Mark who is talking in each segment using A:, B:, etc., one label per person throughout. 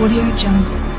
A: Audio Jungle.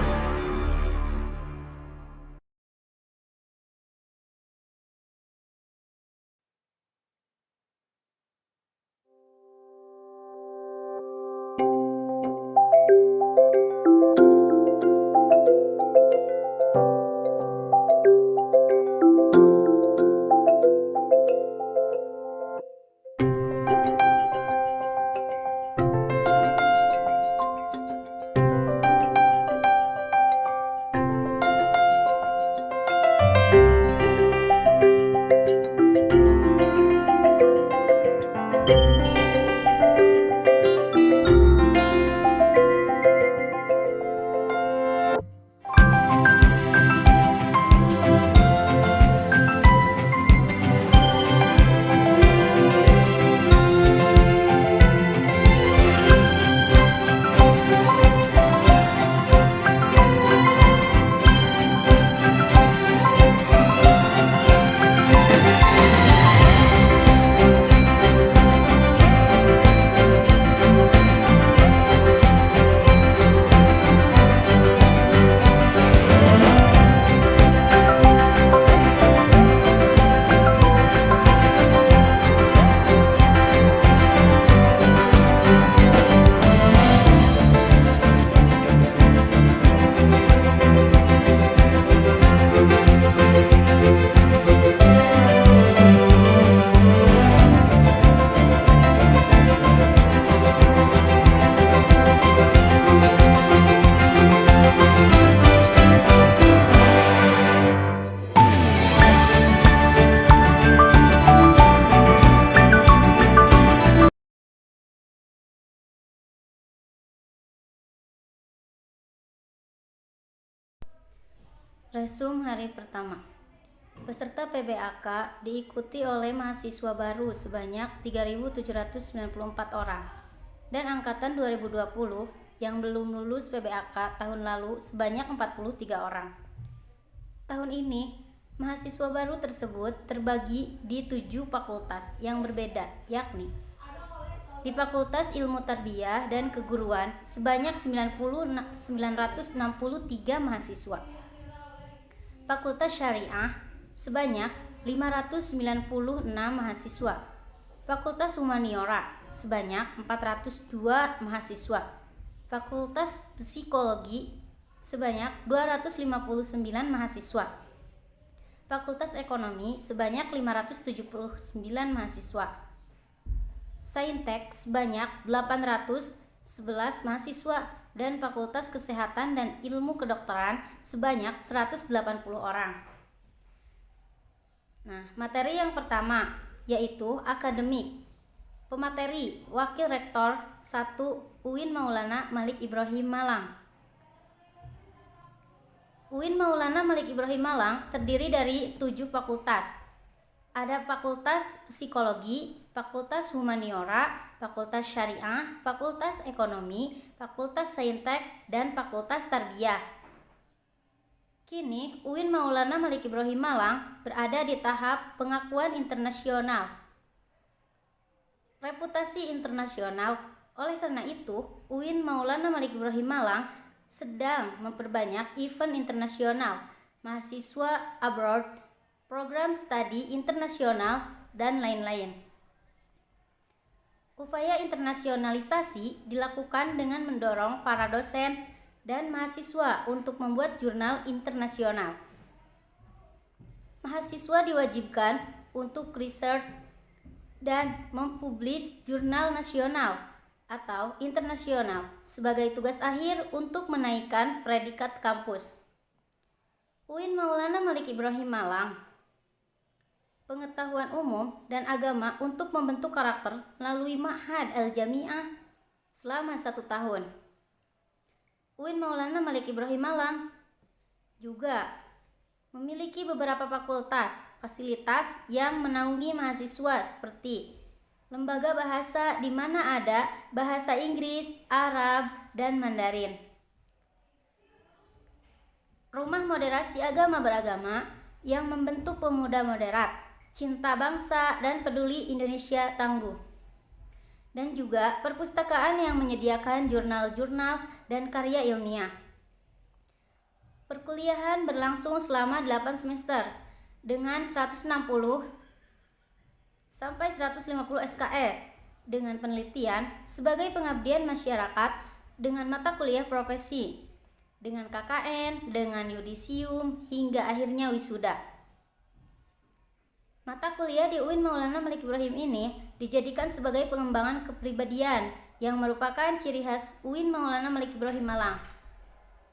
B: Resum hari pertama. Peserta PBAK diikuti oleh mahasiswa baru sebanyak 3.794 orang dan angkatan 2020 yang belum lulus PBAK tahun lalu sebanyak 43 orang. Tahun ini, mahasiswa baru tersebut terbagi di 7 fakultas yang berbeda, yakni di Fakultas Ilmu Tarbiyah dan Keguruan sebanyak 963 mahasiswa. Fakultas Syariah sebanyak 596 mahasiswa. Fakultas Humaniora sebanyak 402 mahasiswa. Fakultas Psikologi sebanyak 259 mahasiswa. Fakultas Ekonomi sebanyak 579 mahasiswa. Saintek sebanyak 811 mahasiswa dan Fakultas Kesehatan dan Ilmu Kedokteran sebanyak 180 orang. Nah, materi yang pertama yaitu akademik. Pemateri Wakil Rektor 1 UIN Maulana Malik Ibrahim Malang. UIN Maulana Malik Ibrahim Malang terdiri dari 7 fakultas. Ada Fakultas Psikologi, Fakultas Humaniora, Fakultas Syariah, Fakultas Ekonomi, Fakultas Saintek, dan Fakultas Tarbiyah. Kini, UIN Maulana Malik Ibrahim Malang berada di tahap pengakuan internasional. Reputasi internasional. Oleh karena itu, UIN Maulana Malik Ibrahim Malang sedang memperbanyak event internasional, mahasiswa abroad, program studi internasional, dan lain-lain. Upaya internasionalisasi dilakukan dengan mendorong para dosen dan mahasiswa untuk membuat jurnal internasional. Mahasiswa diwajibkan untuk riset dan mempublis jurnal nasional atau internasional sebagai tugas akhir untuk menaikkan predikat kampus. UIN Maulana Malik Ibrahim Malang. Pengetahuan umum dan agama untuk membentuk karakter melalui Ma'had Al-Jami'ah selama 1 tahun. UIN Maulana Malik Ibrahim Malang juga memiliki beberapa fasilitas yang menaungi mahasiswa seperti lembaga bahasa di mana ada bahasa Inggris, Arab, dan Mandarin. Rumah moderasi agama beragama yang membentuk pemuda moderat, cinta bangsa, dan peduli Indonesia tangguh. dan juga perpustakaan yang menyediakan jurnal-jurnal dan karya ilmiah. Perkuliahan berlangsung selama 8 semester dengan 160 sampai 150 SKS dengan penelitian sebagai pengabdian masyarakat dengan mata kuliah profesi, dengan KKN, dengan yudisium, hingga akhirnya wisuda. Mata kuliah di UIN Maulana Malik Ibrahim ini dijadikan sebagai pengembangan kepribadian yang merupakan ciri khas UIN Maulana Malik Ibrahim Malang.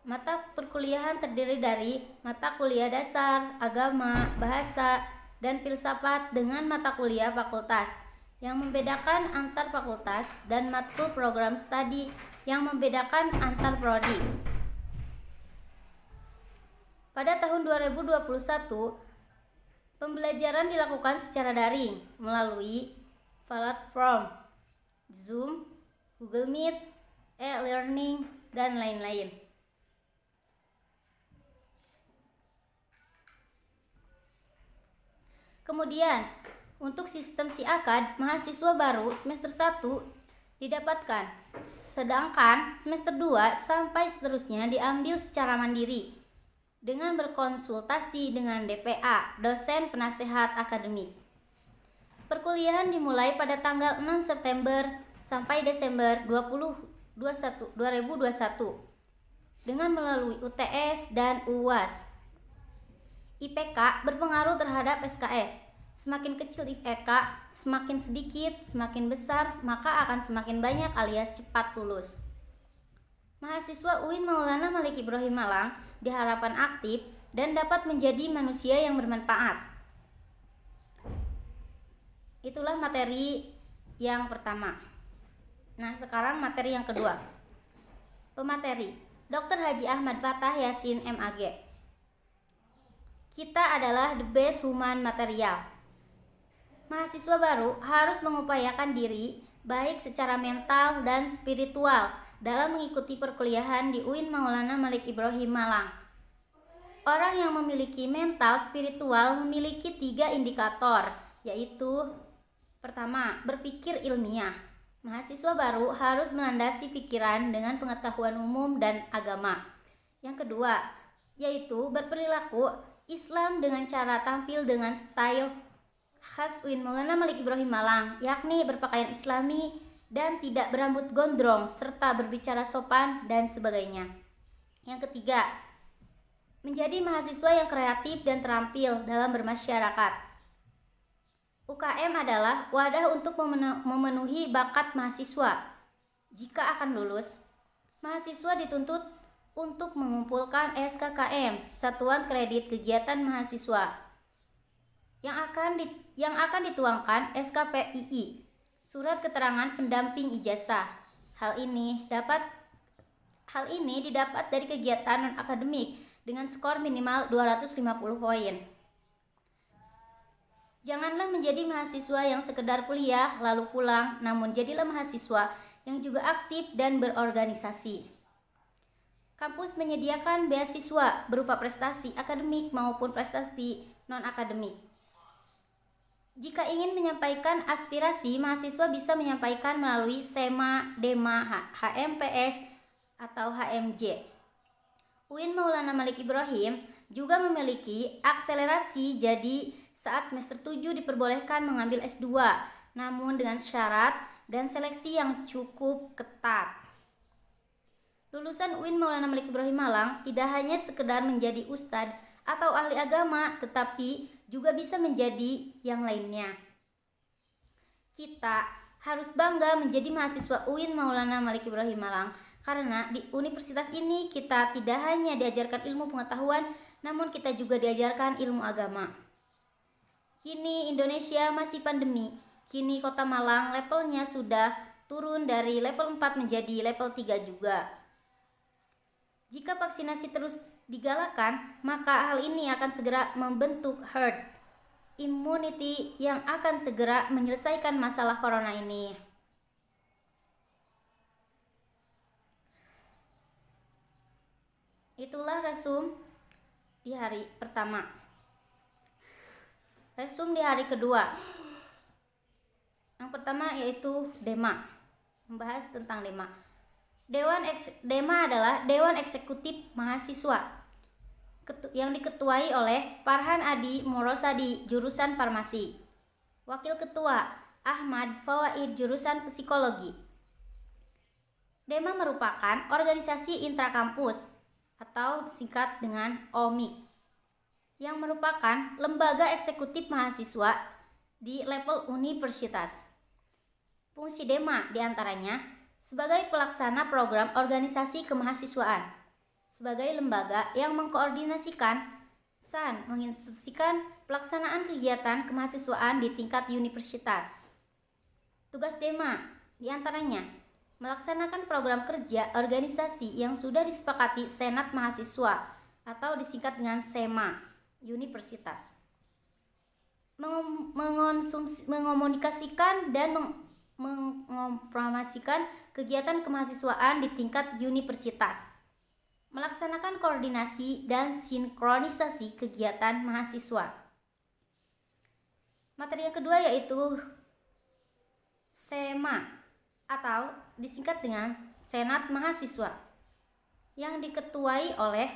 B: Mata perkuliahan terdiri dari mata kuliah dasar, agama, bahasa, dan filsafat dengan mata kuliah fakultas yang membedakan antar fakultas dan matkul program studi yang membedakan antar prodi. Pada tahun 2021, pembelajaran dilakukan secara daring melalui platform Zoom, Google Meet, e-learning, dan lain-lain. Kemudian, untuk sistem SIAKAD, mahasiswa baru semester 1 didapatkan, sedangkan semester 2 sampai seterusnya diambil secara mandiri dengan berkonsultasi dengan DPA, dosen penasehat akademik. Perkuliahan dimulai pada tanggal 6 September sampai Desember 2021 dengan melalui UTS dan UAS. IPK berpengaruh terhadap SKS. Semakin kecil IPK, semakin sedikit, semakin besar, maka akan semakin banyak alias cepat lulus. Mahasiswa UIN Maulana Malik Ibrahim Malang diharapkan aktif dan dapat menjadi manusia yang bermanfaat. Itulah materi yang pertama. Nah, sekarang materi yang kedua. Pemateri, Dr. Haji Ahmad Fathah Yasin MAG. Kita adalah the best human material. Mahasiswa baru harus mengupayakan diri baik secara mental dan spiritual dalam mengikuti perkuliahan di UIN Maulana Malik Ibrahim Malang. Orang yang memiliki mental spiritual memiliki 3 indikator, yaitu pertama, berpikir ilmiah. Mahasiswa baru harus melandasi pikiran dengan pengetahuan umum dan agama. Yang kedua, yaitu berperilaku Islam dengan cara tampil dengan style khas UIN Maulana Malik Ibrahim Malang, yakni berpakaian Islami dan tidak berambut gondrong serta berbicara sopan dan sebagainya. Yang ketiga, menjadi mahasiswa yang kreatif dan terampil dalam bermasyarakat. UKM adalah wadah untuk memenuhi bakat mahasiswa. Jika akan lulus, mahasiswa dituntut untuk mengumpulkan SKKM, Satuan Kredit Kegiatan Mahasiswa, yang akan dituangkan SKPII, Surat Keterangan Pendamping Ijazah. Hal ini didapat dari kegiatan non-akademik dengan skor minimal 250 poin. Janganlah menjadi mahasiswa yang sekedar kuliah lalu pulang, namun jadilah mahasiswa yang juga aktif dan berorganisasi. Kampus menyediakan beasiswa berupa prestasi akademik maupun prestasi non-akademik. Jika ingin menyampaikan aspirasi, mahasiswa bisa menyampaikan melalui SEMA, DEMA, HMPS, atau HMJ. UIN Maulana Malik Ibrahim juga memiliki akselerasi, jadi saat semester 7 diperbolehkan mengambil S2, namun dengan syarat dan seleksi yang cukup ketat. Lulusan UIN Maulana Malik Ibrahim Malang tidak hanya sekedar menjadi ustadz atau ahli agama, tetapi juga bisa menjadi yang lainnya. Kita harus bangga menjadi mahasiswa UIN Maulana Malik Ibrahim Malang, karena di universitas ini kita tidak hanya diajarkan ilmu pengetahuan, namun kita juga diajarkan ilmu agama. Kini Indonesia masih pandemi, kini Kota Malang levelnya sudah turun dari level 4 menjadi level 3 juga. Jika vaksinasi terus digalakan, maka hal ini akan segera membentuk herd immunity yang akan segera menyelesaikan masalah corona ini. Itulah resum di hari pertama. Resum di hari kedua. Yang pertama yaitu DEMA. Membahas tentang DEMA. DEMA adalah Dewan Eksekutif Mahasiswa yang diketuai oleh Farhan Adi Morosadi, jurusan Farmasi. Wakil Ketua Ahmad Fawaid, jurusan Psikologi. DEMA merupakan organisasi intrakampus atau disingkat dengan OMIK yang merupakan lembaga eksekutif mahasiswa di level universitas. Fungsi DEMA diantaranya sebagai pelaksana program organisasi kemahasiswaan, sebagai lembaga yang mengkoordinasikan, menginstruksikan pelaksanaan kegiatan kemahasiswaan di tingkat universitas. Tugas DEMA diantaranya melaksanakan program kerja organisasi yang sudah disepakati Senat Mahasiswa atau disingkat dengan SEMA Universitas, mengomunikasikan dan mengoperasikan kegiatan kemahasiswaan di tingkat universitas, melaksanakan koordinasi dan sinkronisasi kegiatan mahasiswa. Materi yang kedua yaitu SEMA atau disingkat dengan Senat Mahasiswa yang diketuai oleh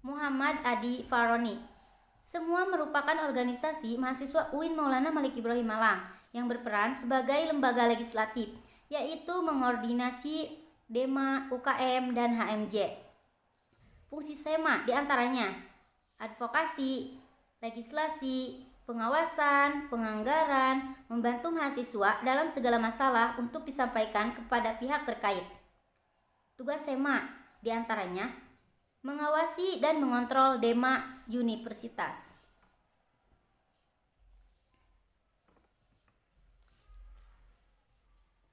B: Muhammad Adi Faroni. Semua merupakan organisasi mahasiswa UIN Maulana Malik Ibrahim Malang yang berperan sebagai lembaga legislatif, yaitu mengordinasi DEMA, UKM, dan HMJ. Fungsi SEMA diantaranya advokasi, legislasi, pengawasan, penganggaran, membantu mahasiswa dalam segala masalah untuk disampaikan kepada pihak terkait. Tugas SEMA diantaranya mengawasi dan mengontrol DEMA universitas.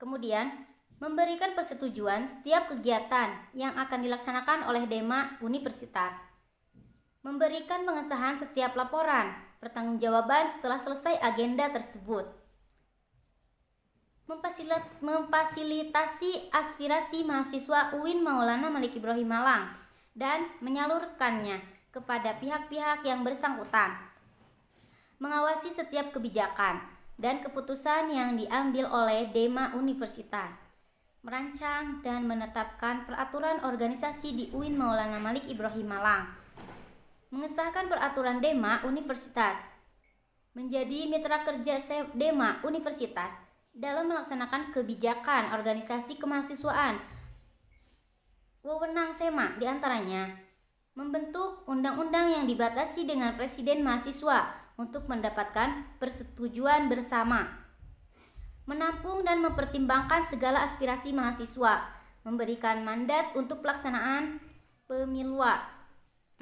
B: Kemudian, memberikan persetujuan setiap kegiatan yang akan dilaksanakan oleh DEMA universitas. Memberikan pengesahan setiap laporan, pertanggungjawaban setelah selesai agenda tersebut. Memfasilitasi aspirasi mahasiswa UIN Maulana Malik Ibrahim Malang dan menyalurkannya kepada pihak-pihak yang bersangkutan. Mengawasi setiap kebijakan dan keputusan yang diambil oleh DEMA Universitas. Merancang dan menetapkan peraturan organisasi di UIN Maulana Malik Ibrahim Malang. Mengesahkan peraturan DEMA Universitas. Menjadi mitra kerja DEMA Universitas dalam melaksanakan kebijakan organisasi kemahasiswaan. Wewenang SEMA diantaranya membentuk undang-undang yang dibatasi dengan presiden mahasiswa untuk mendapatkan persetujuan bersama, menampung dan mempertimbangkan segala aspirasi mahasiswa, memberikan mandat untuk pelaksanaan pemilu,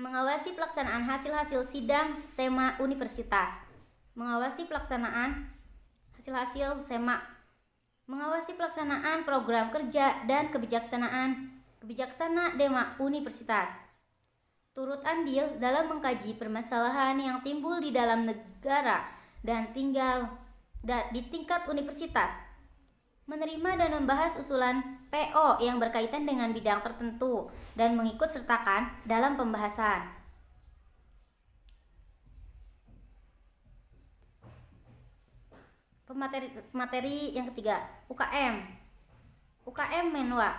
B: mengawasi pelaksanaan hasil-hasil sidang SEMA Universitas, mengawasi pelaksanaan hasil-hasil SEMA, mengawasi pelaksanaan program kerja dan kebijaksana DEMA Universitas, turut andil dalam mengkaji permasalahan yang timbul di dalam negara dan di tingkat universitas, menerima dan membahas usulan PO yang berkaitan dengan bidang tertentu dan mengikut sertakan dalam pembahasan. Materi yang ketiga, UKM. UKM Menwa.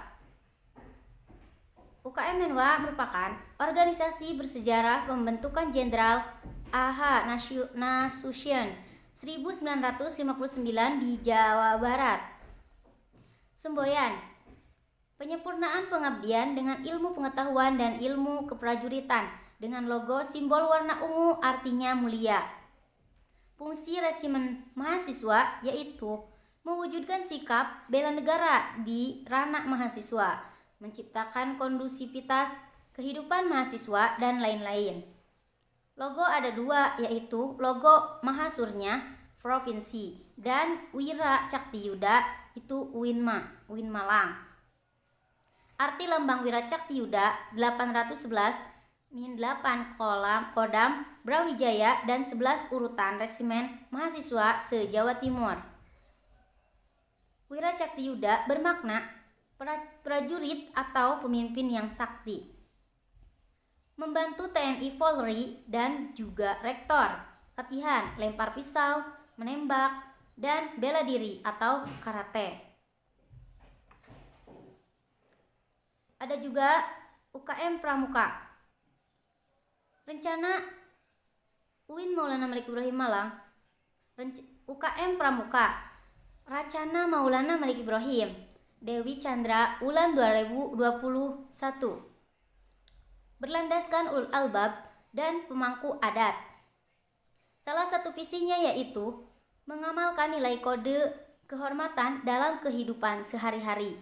B: UKM Menwa merupakan organisasi bersejarah pembentukan Jenderal A.H. Nasution 1959 di Jawa Barat. Semboyan: penyempurnaan pengabdian dengan ilmu pengetahuan dan ilmu keprajuritan dengan logo simbol warna ungu artinya mulia. Fungsi resimen mahasiswa yaitu mewujudkan sikap bela negara di ranah mahasiswa, menciptakan kondusivitas kehidupan mahasiswa, dan lain-lain. Logo ada dua, yaitu logo Mahasurnya Provinsi dan Wira Cakti Yuda itu UIN Malang. Arti lambang Wira Cakti Yuda 811 min 8 Kodam Brawijaya dan 11 urutan resimen mahasiswa se-Jawa Timur. Wira Cakti Yuda bermakna prajurit atau pemimpin yang sakti. Membantu TNI Polri dan juga rektor. Latihan lempar pisau, menembak, dan bela diri atau karate. Ada juga UKM Pramuka. Rencana UIN Maulana Malik Ibrahim Malang, UKM Pramuka, Racana Maulana Malik Ibrahim, Dewi Chandra, Ulan 2021. Berlandaskan ulul albab dan pemangku adat. Salah satu visinya yaitu mengamalkan nilai kode kehormatan dalam kehidupan sehari-hari